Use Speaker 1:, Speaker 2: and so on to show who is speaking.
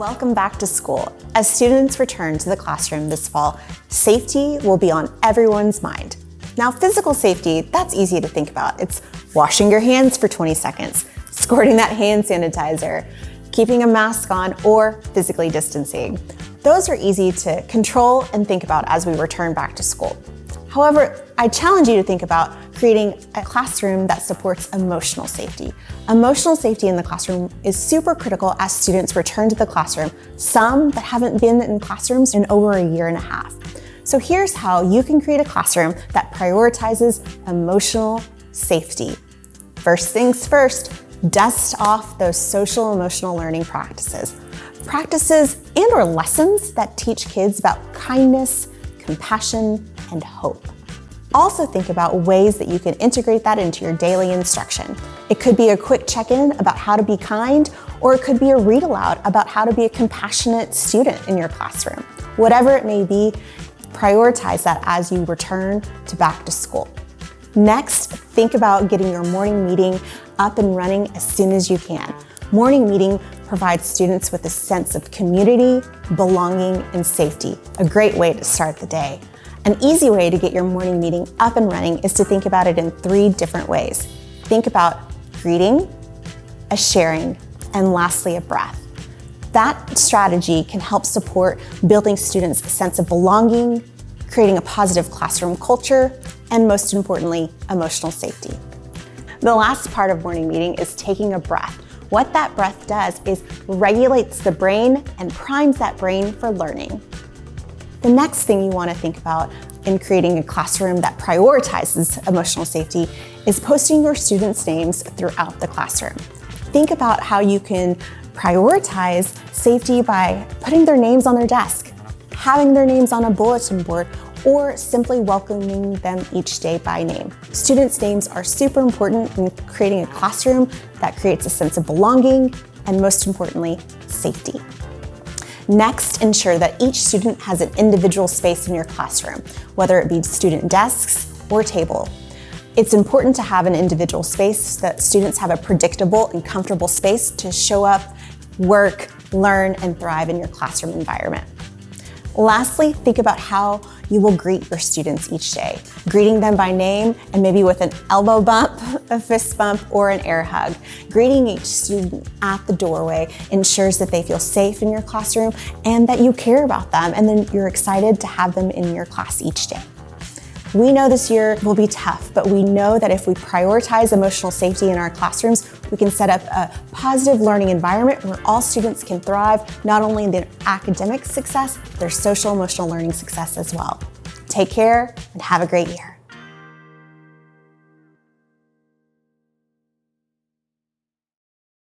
Speaker 1: Welcome back to school. As students return to the classroom this fall, safety will be on everyone's mind. Now, physical safety, that's easy to think about. It's washing your hands for 20 seconds, squirting that hand sanitizer, keeping a mask on, or physically distancing. Those are easy to control and think about as we return back to school. However, I challenge you to think about creating a classroom that supports emotional safety. Emotional safety in the classroom is super critical as students return to the classroom, some that haven't been in classrooms in over a year and a half. So here's how you can create a classroom that prioritizes emotional safety. First things first, dust off those social emotional learning practices. Practices and/or lessons that teach kids about kindness, compassion, and hope. Also think about ways that you can integrate that into your daily instruction. It could be a quick check-in about how to be kind, or it could be a read aloud about how to be a compassionate student in your classroom. Whatever it may be, prioritize that as you return to back to school. Next, think about getting your morning meeting up and running as soon as you can. Morning meeting provides students with a sense of community, belonging, and safety, a great way to start the day. An easy way to get your morning meeting up and running is to think about it in 3 different ways. Think about greeting, a sharing, and lastly, a breath. That strategy can help support building students a sense of belonging, creating a positive classroom culture, and most importantly, emotional safety. The last part of morning meeting is taking a breath. What that breath does is regulates the brain and primes that brain for learning. The next thing you want to think about in creating a classroom that prioritizes emotional safety is posting your students' names throughout the classroom. Think about how you can prioritize safety by putting their names on their desk, having their names on a bulletin board, or simply welcoming them each day by name. Students' names are super important in creating a classroom that creates a sense of belonging and, most importantly, safety. Next, ensure that each student has an individual space in your classroom, whether it be student desks or table. It's important to have an individual space so that students have a predictable and comfortable space to show up, work, learn, and thrive in your classroom environment. Lastly, think about how you will greet your students each day, greeting them by name and maybe with an elbow bump, a fist bump, or an air hug. Greeting each student at the doorway ensures that they feel safe in your classroom and that you care about them, and then you're excited to have them in your class each day. We know this year will be tough, but we know that if we prioritize emotional safety in our classrooms, we can set up a positive learning environment where all students can thrive, not only in their academic success, their social emotional learning success as well. Take care and have a great year.